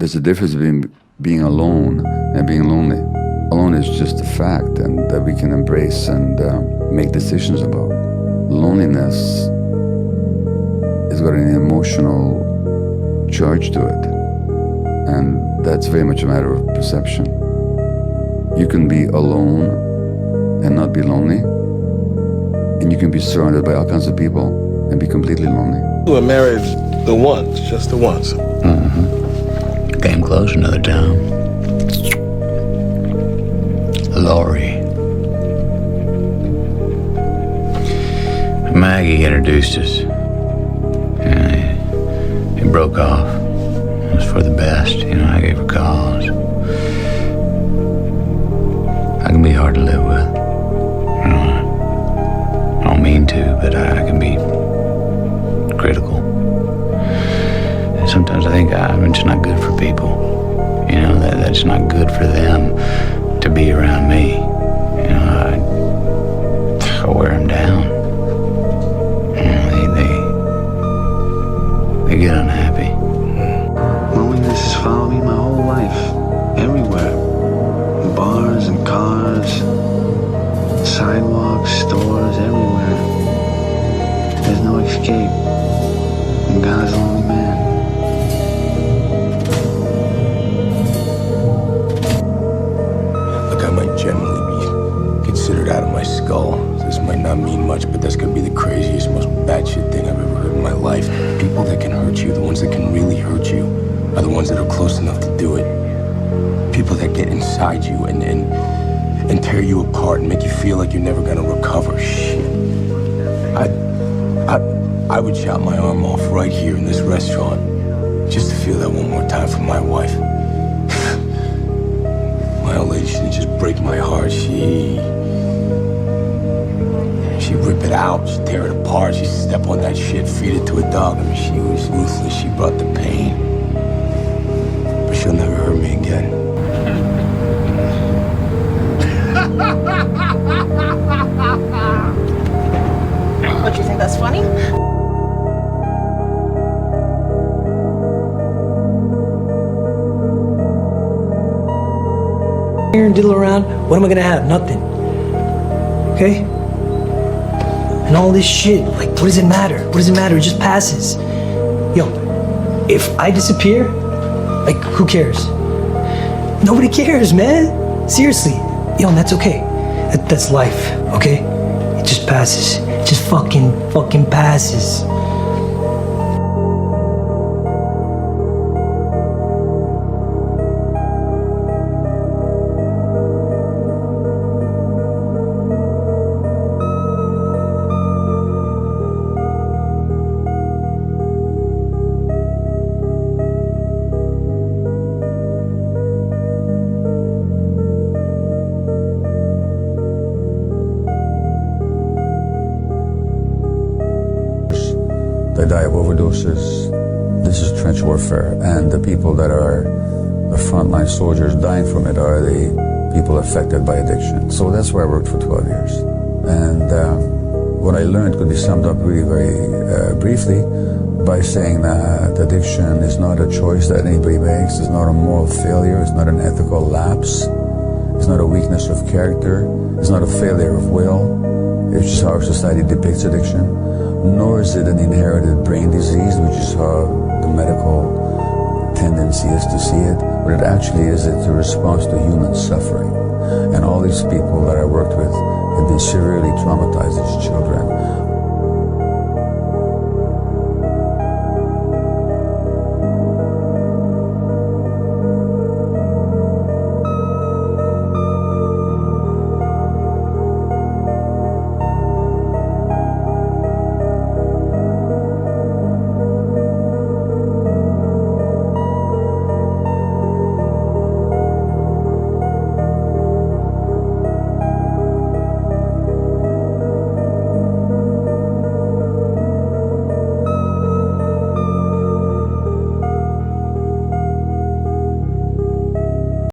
There's a difference between being alone and being lonely. Alone is just a fact and that we can embrace and make decisions about. Loneliness has got an emotional charge to it, and that's very much a matter of perception. You can be alone and not be lonely, and you can be surrounded by all kinds of people and be completely lonely. We were married the once, just the once. Came close another time. Laurie. Maggie introduced us. And it broke off. It was for the best. I gave her cause. I can be hard to live with. I don't mean to, but I can be critical. And sometimes I think I'm just not good for people. That's not good for them to be around me. I wear them down. They get unhappy. Loneliness has followed me my whole life. Everywhere. In bars and cars, sidewalks, stores, everywhere. There's no escape. And God's a lonely man. Look, I might generally be considered out of my skull. This might not mean much, but that's gonna be the craziest, most batshit thing I've ever heard in my life. People that can hurt you, the ones that can really hurt you, are the ones that are close enough to do it. People that get inside you and tear you apart and make you feel like you're never gonna recover. Shit. I would chop my arm off right here in this restaurant just to feel that one more time from my wife. My old lady, she didn't just break my heart. She'd rip it out, she'd tear it apart, she'd step on that shit, feed it to a dog. I mean, she was ruthless, she brought the pain. But she'll never hurt me again. Don't you think that's funny? Here and diddle around, what am I gonna have? Nothing. Okay? And all this shit, like, what does it matter? What does it matter? It just passes. Yo, if I disappear, like, who cares? Nobody cares, man. Seriously. Yo, and that's okay. That's life, okay? It just passes. It just fucking passes. They die of overdoses. This is trench warfare, and the people that are the frontline soldiers dying from it are the people affected by addiction. So that's where I worked for 12 years. And what I learned could be summed up really very briefly by saying that addiction is not a choice that anybody makes, it's not a moral failure, it's not an ethical lapse, it's not a weakness of character, it's not a failure of will. It's just how our society depicts addiction. Nor is it an inherited brain disease, which is how the medical tendency is to see it. What it actually is, it's a response to human suffering. And all these people that I worked with had been severely traumatized as children.